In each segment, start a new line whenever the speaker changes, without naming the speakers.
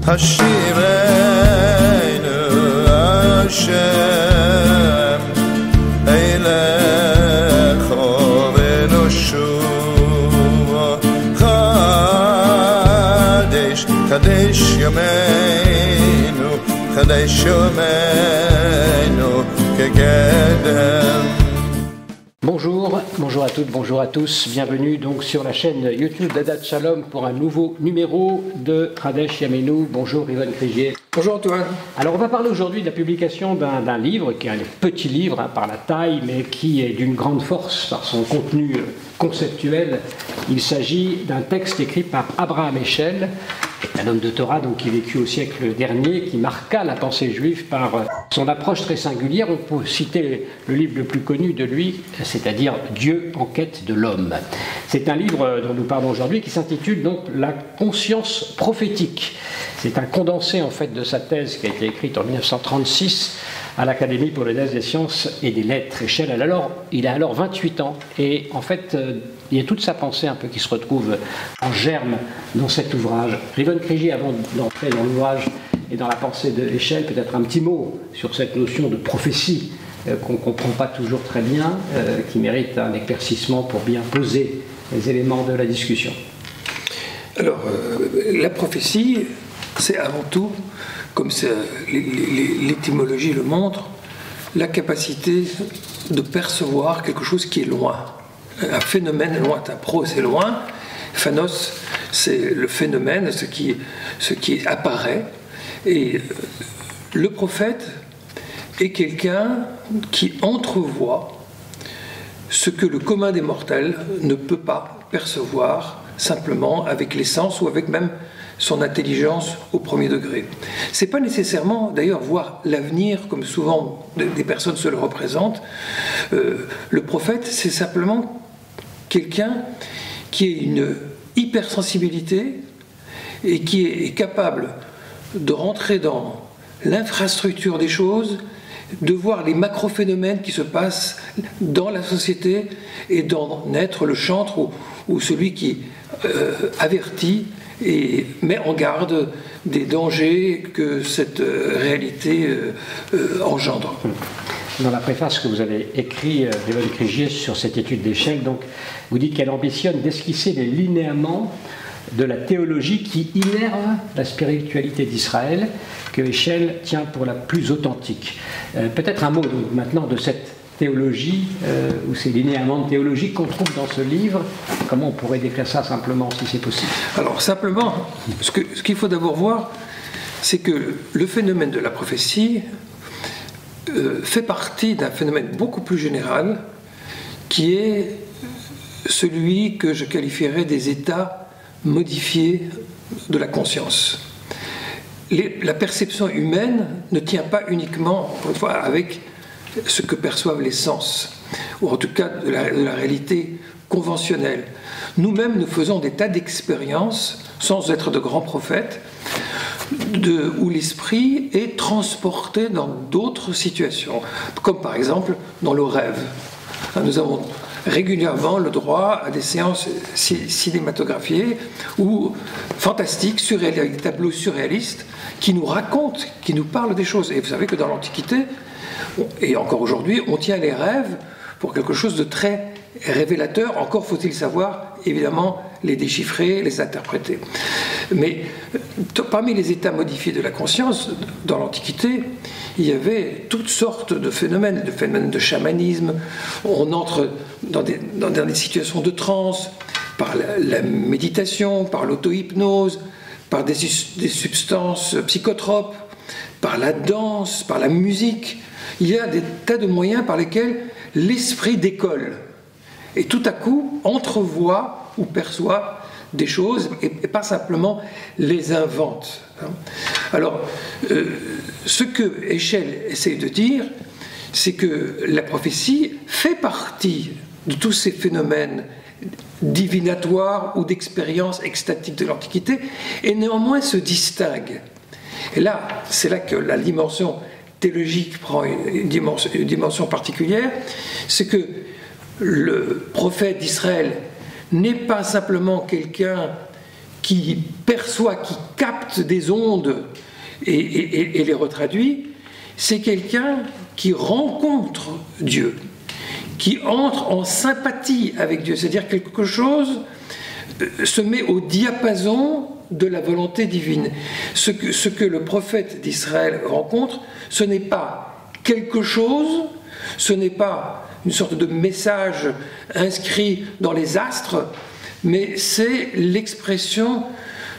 Hashivenu Hashem Eilecho v'noshuva Chadesh, Chadesh Yameinu Chadesh Yameinu Kegedem.
Bonjour à toutes, bonjour à tous. Bienvenue donc sur la chaîne YouTube d'Adat Shalom pour un nouveau numéro de Chadesh Yameinu. Bonjour Yvonne Krigier.
Bonjour Antoine.
Alors on va parler aujourd'hui de la publication d'un livre qui est un petit livre par la taille, mais qui est d'une grande force par son contenu conceptuel. Il s'agit d'un texte écrit par Abraham Heschel, un homme de Torah donc, qui vécut au siècle dernier, qui marqua la pensée juive par son approche très singulière. On peut citer le livre le plus connu de lui, c'est-à-dire Dieu en quête de l'homme. C'est un livre dont nous parlons aujourd'hui qui s'intitule donc La conscience prophétique. C'est un condensé en fait de sa thèse qui a été écrite en 1936 à l'Académie pour l'État des sciences et des lettres. Heschel, il a alors 28 ans et en fait il y a toute sa pensée un peu qui se retrouve en germe dans cet ouvrage. Yvonne Krigier, avant d'entrer dans l'ouvrage et dans la pensée de Heschel, peut-être un petit mot sur cette notion de prophétie qu'on ne comprend pas toujours très bien, qui mérite un éclaircissement pour bien poser les éléments de la discussion.
Alors, la prophétie, c'est avant tout, comme l'étymologie le montre, la capacité de percevoir quelque chose qui est loin. Un phénomène lointain. Pro, c'est loin. Phanos, c'est le phénomène, ce qui apparaît. Et le prophète est quelqu'un qui entrevoit ce que le commun des mortels ne peut pas percevoir simplement avec les sens ou avec même son intelligence au premier degré. C'est pas nécessairement, d'ailleurs, voir l'avenir comme souvent des personnes se le représentent. Le prophète, c'est simplement quelqu'un qui a une hypersensibilité et qui est capable de rentrer dans l'infrastructure des choses, de voir les macro-phénomènes qui se passent dans la société et d'en être le chantre ou celui qui avertit et met en garde des dangers que cette réalité engendre.
Dans la préface que vous avez écrite, Yvonne Krigier, sur cette étude d'Heschel, donc, vous dites qu'elle ambitionne d'esquisser les linéaments de la théologie qui innerve la spiritualité d'Israël, que Heschel tient pour la plus authentique. Peut-être un mot donc, maintenant de cette théologie, ou ces linéaments de théologie qu'on trouve dans ce livre. Comment on pourrait décrire ça simplement, si c'est possible?
Alors simplement, ce qu'il faut d'abord voir, c'est que le phénomène de la prophétie fait partie d'un phénomène beaucoup plus général, qui est celui que je qualifierais des états modifiés de la conscience. La perception humaine ne tient pas uniquement, encore une fois, avec ce que perçoivent les sens, ou en tout cas de la réalité conventionnelle. Nous-mêmes, nous faisons des tas d'expériences, sans être de grands prophètes, où l'esprit est transporté dans d'autres situations, comme par exemple dans le rêve. Nous avons régulièrement le droit à des séances cinématographiées ou fantastiques, surréalistes, des tableaux surréalistes qui nous racontent, qui nous parlent des choses. Et vous savez que dans l'Antiquité, et encore aujourd'hui, on tient les rêves pour quelque chose de très révélateur. Encore faut-il savoir, évidemment, les déchiffrer, les interpréter. Mais parmi les états modifiés de la conscience, dans l'Antiquité, il y avait toutes sortes de phénomènes de chamanisme. On entre dans des situations de transe, par la méditation, par l'auto-hypnose, par des substances psychotropes, par la danse, par la musique. Il y a des tas de moyens par lesquels l'esprit décolle et tout à coup entrevoit ou perçoit des choses et pas simplement les invente. Alors, ce que Heschel essaie de dire, c'est que la prophétie fait partie de tous ces phénomènes divinatoires ou d'expériences extatiques de l'Antiquité, et néanmoins se distingue. Et là, c'est là que la dimension théologique prend une dimension particulière, c'est que le prophète d'Israël n'est pas simplement quelqu'un qui perçoit, qui capte des ondes et les retraduit, c'est quelqu'un qui rencontre Dieu, qui entre en sympathie avec Dieu, c'est-à-dire quelque chose se met au diapason de la volonté divine. Ce que le prophète d'Israël rencontre, ce n'est pas quelque chose, ce n'est pas une sorte de message inscrit dans les astres, mais c'est l'expression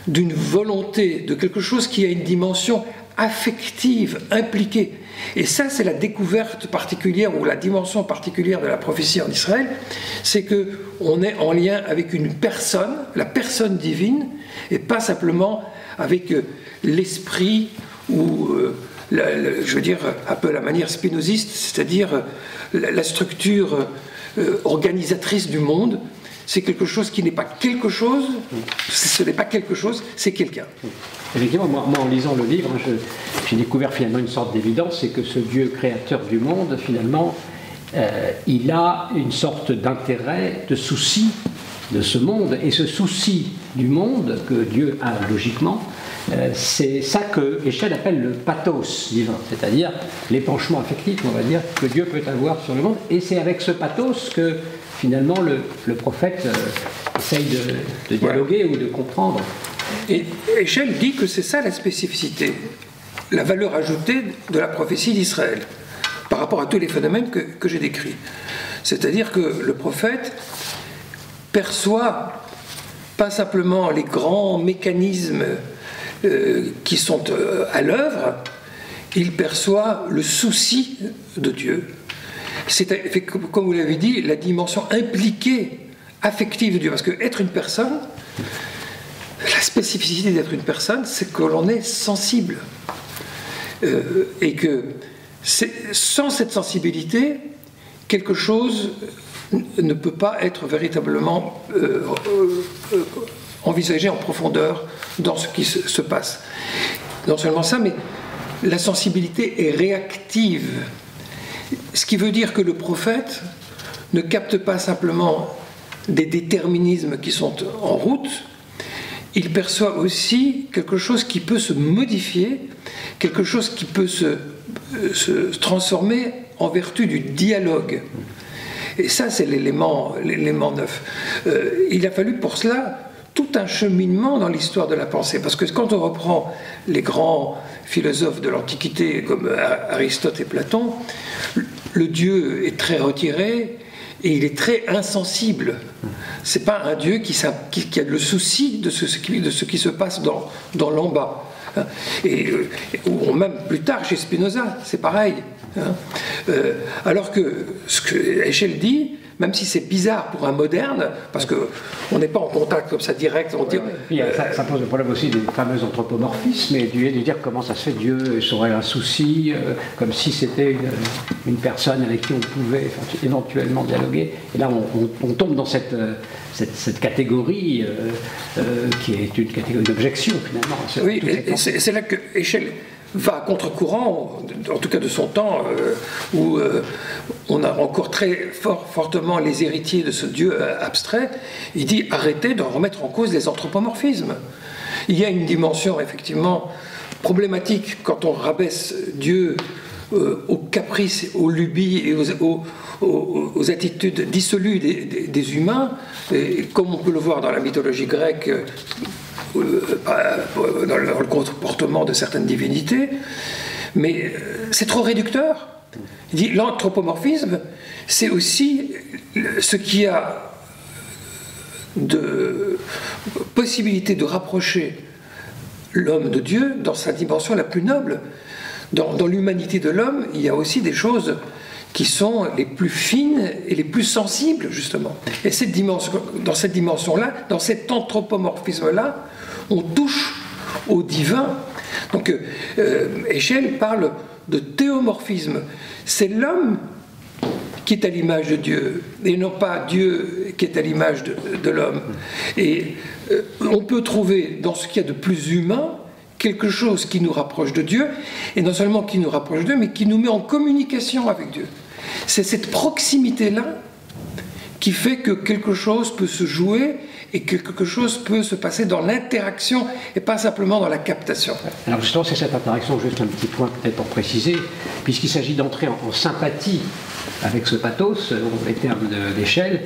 d'une volonté, de quelque chose qui a une dimension affective, impliquée. Et ça, c'est la découverte particulière ou la dimension particulière de la prophétie en Israël, c'est qu'on est en lien avec une personne, la personne divine, et pas simplement avec l'esprit ou, je veux dire, un peu la manière spinoziste, c'est-à-dire la structure organisatrice du monde. C'est quelque chose qui n'est pas quelque chose, ce n'est pas quelque chose, c'est quelqu'un.
Effectivement, moi, en lisant le livre, j'ai découvert finalement une sorte d'évidence, c'est que ce Dieu créateur du monde, finalement, il a une sorte d'intérêt, de souci de ce monde, et ce souci du monde que Dieu a logiquement, c'est ça que Heschel appelle le pathos divin, c'est-à-dire l'épanchement affectif, on va dire, que Dieu peut avoir sur le monde, et c'est avec ce pathos que finalement le prophète essaye de dialoguer ou de comprendre.
Et Heschel dit que c'est ça la spécificité, la valeur ajoutée de la prophétie d'Israël, par rapport à tous les phénomènes que j'ai décrits. C'est-à-dire que le prophète perçoit pas simplement les grands mécanismes qui sont à l'œuvre, il perçoit le souci de Dieu. C'est, comme vous l'avez dit, la dimension impliquée, affective de Dieu. Parce que être une personne, la spécificité d'être une personne, c'est que l'on est sensible. Et que sans cette sensibilité, quelque chose ne peut pas être véritablement envisagé en profondeur dans ce qui se passe. Non seulement ça, mais la sensibilité est réactive. Ce qui veut dire que le prophète ne capte pas simplement des déterminismes qui sont en route, il perçoit aussi quelque chose qui peut se modifier, quelque chose qui peut se transformer en vertu du dialogue. Et ça, c'est l'élément neuf. Il a fallu pour cela tout un cheminement dans l'histoire de la pensée. Parce que quand on reprend les grands philosophes de l'Antiquité, comme Aristote et Platon, le Dieu est très retiré et il est très insensible. C'est pas un Dieu qui a le souci de ce qui se passe dans l'en-bas. Ou même plus tard chez Spinoza, c'est pareil. Alors que ce que Heschel dit, même si c'est bizarre pour un moderne, parce qu'on n'est pas en contact comme ça direct, on dit...
Ça pose le problème aussi des fameux anthropomorphismes, et de dire comment ça se fait Dieu aurait un souci, comme si c'était une personne avec qui on pouvait éventuellement dialoguer. Et là, on tombe dans cette catégorie qui est une catégorie d'objection, finalement.
Oui, c'est là que Heschel va à contre-courant, en tout cas de son temps, où on a encore très fortement les héritiers de ce Dieu abstrait. Il dit arrêtez de remettre en cause les anthropomorphismes. Il y a une dimension effectivement problématique quand on rabaisse Dieu aux caprices, aux lubies et aux attitudes dissolues des humains, et comme on peut le voir dans la mythologie grecque, dans le comportement de certaines divinités, mais c'est trop réducteur. Il dit l'anthropomorphisme, c'est aussi ce qui a de possibilité de rapprocher l'homme de Dieu dans sa dimension la plus noble. Dans l'humanité de l'homme, il y a aussi des choses qui sont les plus fines et les plus sensibles, justement. Et dans cette dimension-là, dans cet anthropomorphisme-là, on touche au divin. Donc, Heschel parle de théomorphisme. C'est l'homme qui est à l'image de Dieu, et non pas Dieu qui est à l'image de l'homme. Et on peut trouver dans ce qu'il y a de plus humain quelque chose qui nous rapproche de Dieu, et non seulement qui nous rapproche de Dieu, mais qui nous met en communication avec Dieu. C'est cette proximité-là qui fait que quelque chose peut se jouer et que quelque chose peut se passer dans l'interaction et pas simplement dans la captation.
Alors justement, c'est cette interaction, juste un petit point peut-être pour préciser, puisqu'il s'agit d'entrer en sympathie avec ce pathos, les termes d'échelle,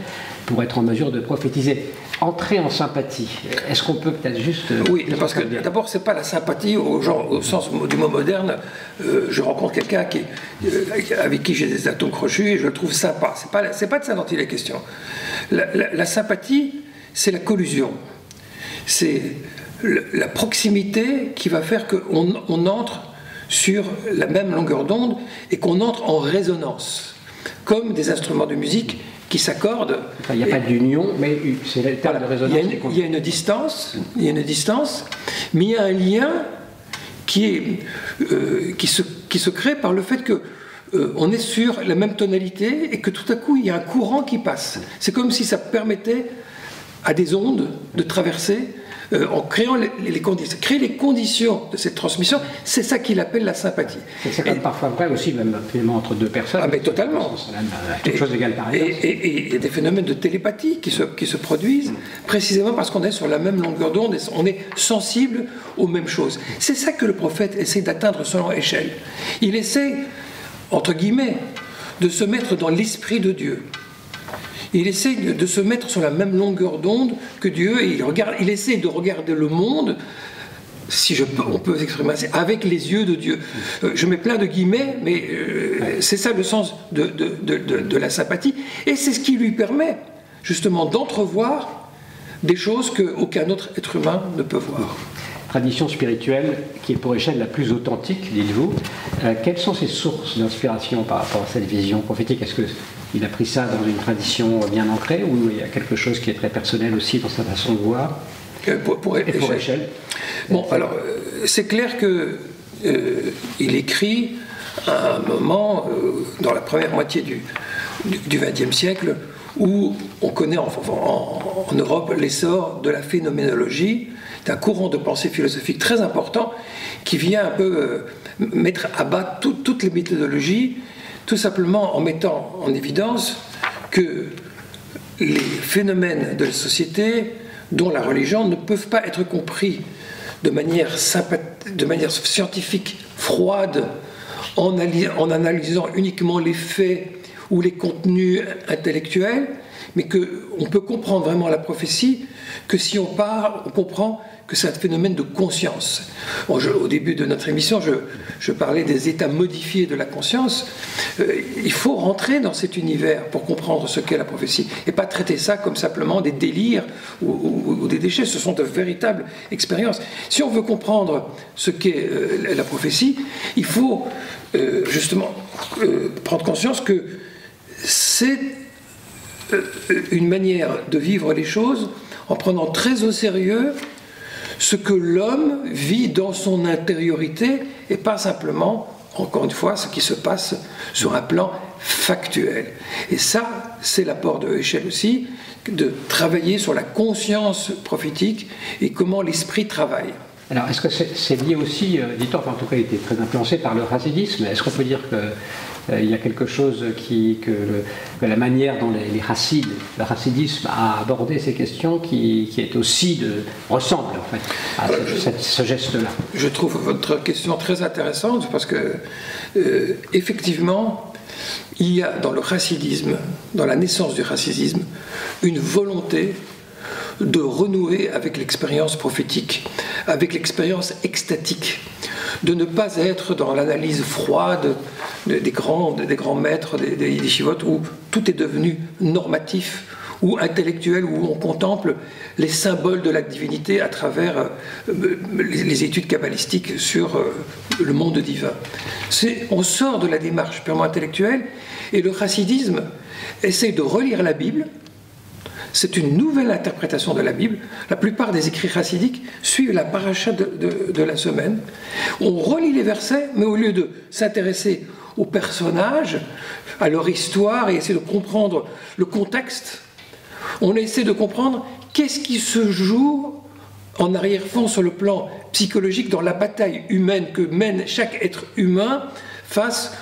pour être en mesure de prophétiser. Entrer en sympathie, est-ce qu'on peut peut-être juste...
Oui, parce que d'abord, c'est pas la sympathie au sens du mot moderne. Je rencontre quelqu'un avec qui j'ai des atomes crochus et je le trouve sympa. C'est pas de ça dont il est question. La sympathie, c'est la collusion. C'est la proximité qui va faire qu'on entre sur la même longueur d'onde et qu'on entre en résonance, comme des instruments de musique qui s'accordent.
Enfin, il n'y a pas d'union, mais c'est le terme de résonance.
Il y a une distance, mais il y a un lien qui se crée par le fait que on est sur la même tonalité et que tout à coup il y a un courant qui passe. C'est comme si ça permettait à des ondes de traverser en créant les conditions. Créer les conditions de cette transmission, c'est ça qu'il appelle la sympathie.
C'est quand même parfois vrai aussi, même finalement entre deux personnes.
Ah mais totalement.
C'est même toute chose égale par ailleurs.
Et il y a des phénomènes de télépathie qui se produisent précisément parce qu'on est sur la même longueur d'onde et on est sensible aux mêmes choses. C'est ça que le prophète essaie d'atteindre selon échelle. Il essaie, entre guillemets, de se mettre dans l'esprit de Dieu. Il essaie de se mettre sur la même longueur d'onde que Dieu et il essaie de regarder le monde, si on peut s'exprimer ainsi, avec les yeux de Dieu. Je mets plein de guillemets, mais c'est ça le sens de la sympathie. Et c'est ce qui lui permet justement d'entrevoir des choses qu'aucun autre être humain ne peut voir.
Tradition spirituelle qui est pour échelle la plus authentique, dites-vous. Quelles sont ses sources d'inspiration par rapport à cette vision prophétique? Est-ce qu'il a pris ça dans une tradition bien ancrée ou il y a quelque chose qui est très personnel aussi dans sa façon de voir?
Pour échelle. Bon, alors, c'est clair qu'il écrit à un moment, dans la première moitié du XXe siècle, où on connaît en Europe l'essor de la phénoménologie, d'un courant de pensée philosophique très important qui vient un peu mettre à bas toutes les méthodologies, tout simplement en mettant en évidence que les phénomènes de la société, dont la religion, ne peuvent pas être compris de manière scientifique, froide, en analysant uniquement les faits ou les contenus intellectuels, mais qu'on peut comprendre vraiment la prophétie que si on comprend que c'est un phénomène de conscience. Bon, au début de notre émission, je parlais des états modifiés de la conscience. Il faut rentrer dans cet univers pour comprendre ce qu'est la prophétie et pas traiter ça comme simplement des délires ou des déchets. Ce sont de véritables expériences. Si on veut comprendre ce qu'est la prophétie, il faut justement prendre conscience que c'est une manière de vivre les choses en prenant très au sérieux ce que l'homme vit dans son intériorité et pas simplement, encore une fois, ce qui se passe sur un plan factuel. Et ça, c'est l'apport de Heschel aussi, de travailler sur la conscience prophétique et comment l'esprit travaille.
Alors, est-ce que c'est lié aussi, dit-on, enfin, en tout cas, il était très influencé par le hasidisme. Est-ce qu'on peut dire qu'il y a quelque chose que la manière dont le hasidisme a abordé ces questions qui est aussi ressemble en fait à ce geste-là?
Je trouve votre question très intéressante parce que effectivement, il y a dans le hasidisme, dans la naissance du hasidisme, une volonté de renouer avec l'expérience prophétique, avec l'expérience extatique, de ne pas être dans l'analyse froide des grands maîtres, des yeshivot, où tout est devenu normatif ou intellectuel, où on contemple les symboles de la divinité à travers les études kabbalistiques sur le monde divin. On sort de la démarche purement intellectuelle, et le chassidisme essaie de relire la Bible. C'est une nouvelle interprétation de la Bible. La plupart des écrits chassidiques suivent la paracha de la semaine. On relit les versets, mais au lieu de s'intéresser aux personnages, à leur histoire, et essayer de comprendre le contexte. On essaie de comprendre qu'est-ce qui se joue en arrière-fond sur le plan psychologique dans la bataille humaine que mène chaque être humain face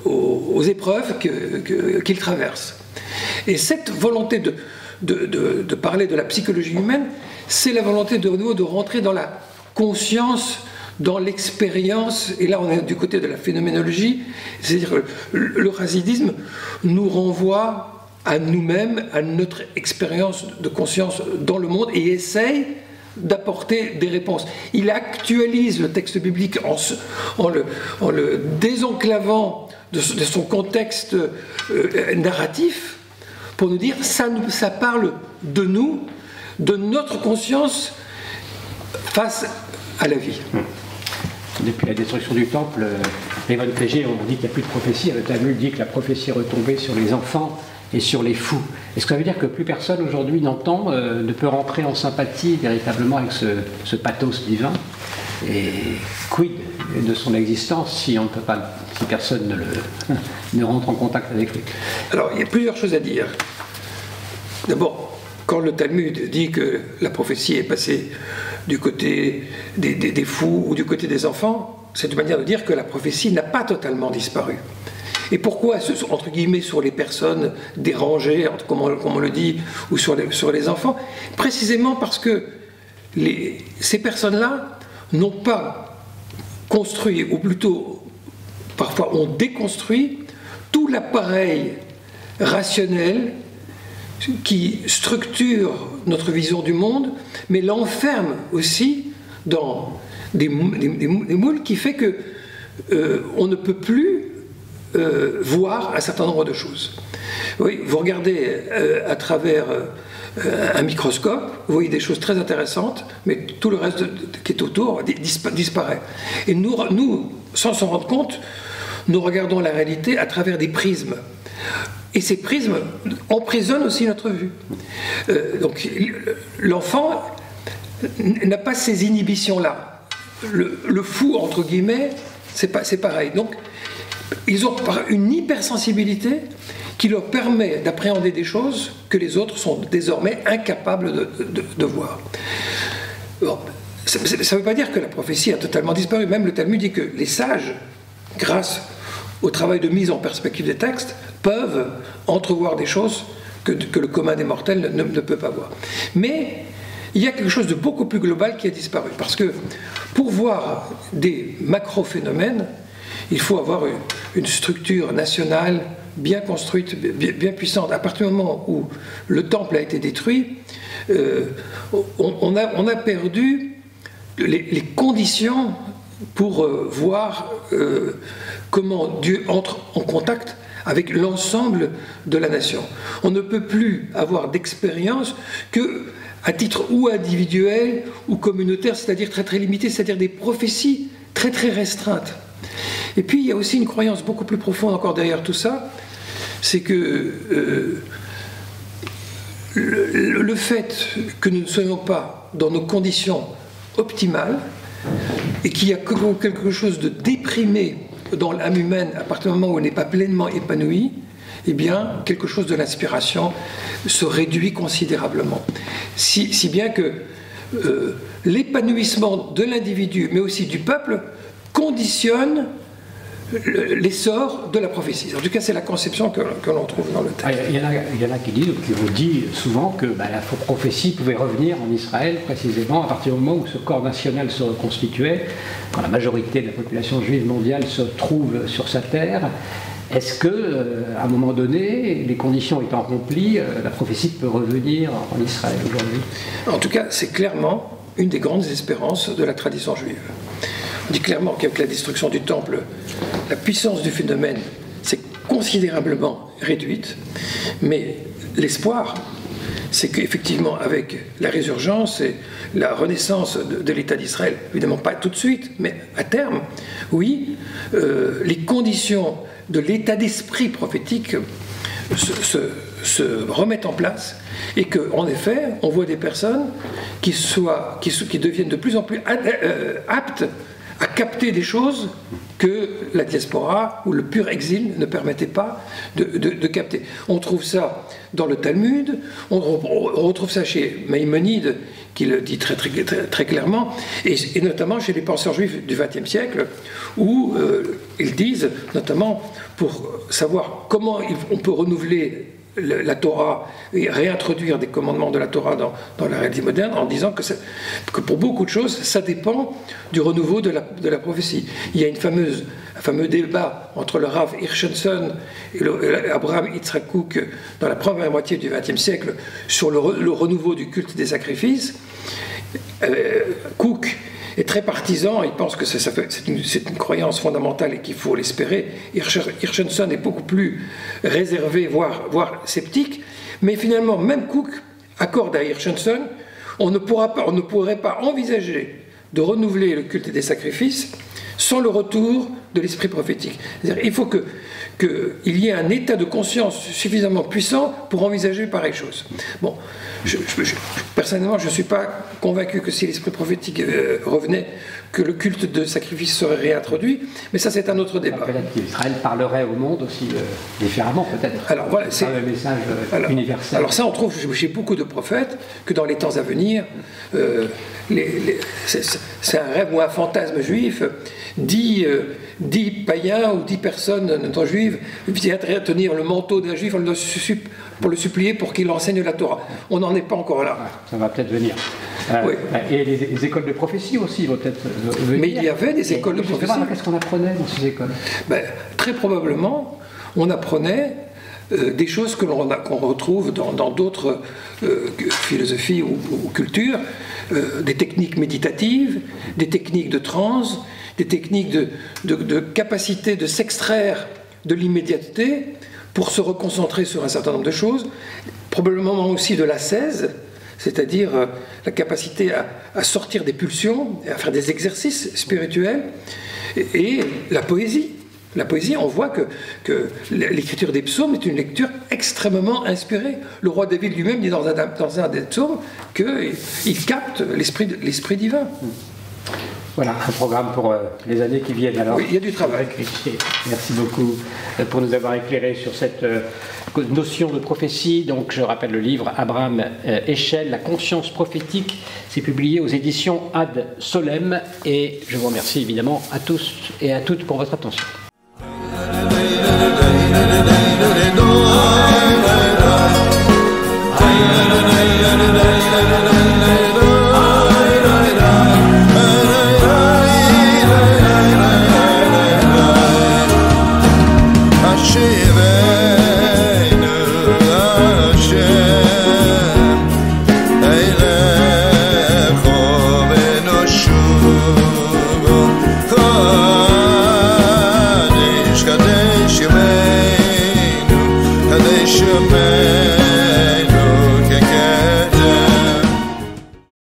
aux épreuves qu'il traverse. Et cette volonté de parler de la psychologie humaine, c'est la volonté de nouveau de rentrer dans la conscience, dans l'expérience, et là on est du côté de la phénoménologie, c'est-à-dire que le chassidisme nous renvoie à nous-mêmes, à notre expérience de conscience dans le monde, et essaye d'apporter des réponses. Il actualise le texte biblique en le désenclavant de son contexte narratif, pour nous dire ça parle de nous, de notre conscience face à la vie.
Depuis la destruction du temple, Evan Fégé, on dit qu'il n'y a plus de prophétie. Le Talmud dit que la prophétie est retombée sur les enfants et sur les fous. Est-ce que ça veut dire que plus personne aujourd'hui n'entend, ne peut rentrer en sympathie véritablement avec ce pathos divin? Et quid de son existence si on ne peut pas, si personne ne rentre en contact avec lui?
Alors, il y a plusieurs choses à dire. D'abord, quand le Talmud dit que la prophétie est passée du côté des fous ou du côté des enfants, c'est une manière de dire que la prophétie n'a pas totalement disparu. Et pourquoi, entre guillemets, sur les personnes dérangées, comme on le dit, ou sur les enfants? Précisément parce que ces personnes-là n'ont pas construit, ou plutôt parfois ont déconstruit, tout l'appareil rationnel qui structure notre vision du monde, mais l'enferme aussi dans des moules qui fait que on ne peut plus voir un certain nombre de choses. Oui, vous regardez à travers un microscope, vous voyez des choses très intéressantes, mais tout le reste qui est autour disparaît. Et nous, sans s'en rendre compte, nous regardons la réalité à travers des prismes. Et ces prismes emprisonnent aussi notre vue. Donc l'enfant n'a pas ces inhibitions-là. Le fou, entre guillemets, c'est pareil. Donc ils ont une hypersensibilité qui leur permet d'appréhender des choses que les autres sont désormais incapables de voir. Bon, ça ne veut pas dire que la prophétie a totalement disparu. Même le Talmud dit que les sages, grâce au travail de mise en perspective des textes, peuvent entrevoir des choses que le commun des mortels ne peut pas voir. Mais il y a quelque chose de beaucoup plus global qui a disparu. Parce que pour voir des macro-phénomènes, il faut avoir une structure nationale bien construite, bien puissante. À partir du moment où le temple a été détruit, on a perdu les conditions pour voir comment Dieu entre en contact avec l'ensemble de la nation. On ne peut plus avoir d'expérience que à titre ou individuel ou communautaire, c'est-à-dire très très limité, c'est-à-dire des prophéties très très restreintes. Et puis il y a aussi une croyance beaucoup plus profonde encore derrière tout ça, c'est que le fait que nous ne soyons pas dans nos conditions optimales et qu'il y a quelque chose de déprimé dans l'âme humaine à partir du moment où elle n'est pas pleinement épanouie, eh bien, quelque chose de l'inspiration se réduit considérablement. Si bien que l'épanouissement de l'individu, mais aussi du peuple, conditionne l'essor de la prophétie. En tout cas, c'est la conception que l'on trouve dans le texte.
Il y en a qui disent, ou qui vous disent souvent que la prophétie pouvait revenir en Israël précisément à partir du moment où ce corps national se reconstituait, quand la majorité de la population juive mondiale se trouve sur sa terre. Est-ce que, à un moment donné, les conditions étant remplies, la prophétie peut revenir en Israël aujourd'hui?
En tout cas, c'est clairement une des grandes espérances de la tradition juive. On dit clairement qu'avec la destruction du temple, la puissance du phénomène s'est considérablement réduite, mais l'espoir, c'est qu'effectivement, avec la résurgence et la renaissance de l'État d'Israël, évidemment pas tout de suite, mais à terme, oui, les conditions de l'état d'esprit prophétique se remettent en place et qu'en effet, on voit des personnes qui deviennent de plus en plus aptes à capter des choses que la diaspora ou le pur exil ne permettait pas de capter. On trouve ça dans le Talmud, on retrouve ça chez Maïmonide, qui le dit très clairement, et notamment chez les penseurs juifs du XXe siècle, où ils disent, notamment pour savoir comment on peut renouveler la Torah et réintroduire des commandements de la Torah dans la réalité moderne, en disant que pour beaucoup de choses, ça dépend du renouveau de la prophétie. Il y a un fameux débat entre le Rav Hirschenson et Abraham Yitzhak Kook dans la première moitié du XXe siècle sur le renouveau du culte des sacrifices. Kook est très partisan, il pense que c'est une croyance fondamentale et qu'il faut l'espérer. Hirschenson est beaucoup plus réservé, voire sceptique, mais finalement, même Kook accorde à Hirschenson, on ne pourrait pas envisager de renouveler le culte des sacrifices sans le retour de l'esprit prophétique. C'est-à-dire, il faut qu'il y ait un état de conscience suffisamment puissant pour envisager pareille chose. Bon, personnellement, je ne suis pas convaincu que si l'esprit prophétique revenait, que le culte de sacrifice serait réintroduit, mais ça c'est un autre débat.
Peut-être qu'Israël parlerait au monde aussi différemment, peut-être.
Alors voilà,
c'est un message universel.
Alors ça, on trouve chez beaucoup de prophètes que dans les temps à venir, c'est un rêve ou un fantasme juif. 10 païens ou 10 personnes non juives viendraient tenir le manteau d'un juif pour le supplier pour qu'il enseigne la Torah. On n'en est pas encore là.
Ça va peut-être venir.
Oui.
Et les écoles de prophétie aussi vont peut-être venir.
Mais il y avait des écoles de prophétie.
Qu'est-ce qu'on apprenait dans ces écoles?
Très probablement, on apprenait des choses qu'on retrouve dans d'autres philosophies ou cultures, des techniques méditatives, des techniques de transe, des techniques de capacité de s'extraire de l'immédiateté pour se reconcentrer sur un certain nombre de choses, probablement aussi de l'ascèse, c'est-à-dire la capacité à sortir des pulsions, à faire des exercices spirituels, et la poésie. La poésie, on voit que l'écriture des psaumes est une lecture extrêmement inspirée. Le roi David lui-même dit dans un des psaumes qu'il capte l'esprit divin.
Voilà, un programme pour les années qui viennent. Alors,
oui, il y a du travail.
Merci beaucoup pour nous avoir éclairé sur cette notion de prophétie. Donc, je rappelle le livre Abraham Heschel, La conscience prophétique. C'est publié aux éditions Ad Solem. Et je vous remercie évidemment à tous et à toutes pour votre attention.
Kadesh Yameinu, Kadesh Yameinu.